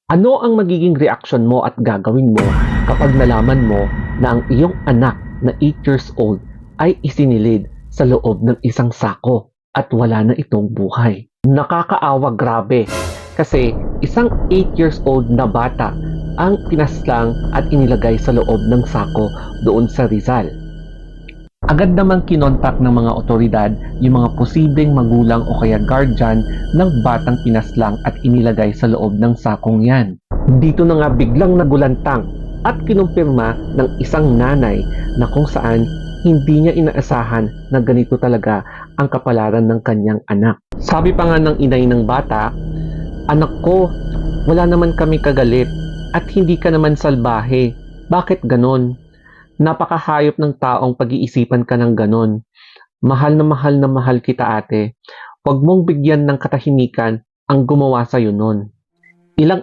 Ano ang magiging reaksyon mo at gagawin mo kapag nalaman mo na ang iyong anak na 8 years old ay isinilid sa loob ng isang sako at wala na itong buhay? Nakakaawa, grabe. Kasi isang 8 years old na bata ang pinaslang at inilagay sa loob ng sako doon sa Rizal. Agad namang kinontak ng mga otoridad yung mga posibleng magulang o kaya guardian ng batang pinaslang at inilagay sa loob ng sakong yan. Dito na nga biglang nagulantang at kinumpirma ng isang nanay na kung saan hindi niya inaasahan na ganito talaga ang kapalaran ng kanyang anak. Sabi pa nga ng inay ng bata, "Anak ko, wala naman kami kagalit at hindi ka naman salbahe. Bakit ganon? Napakahayop ng taong pag-iisipan ka ng ganon. Mahal na mahal kita, ate. Huwag mong bigyan ng katahimikan ang gumawa sa'yo nun." Ilang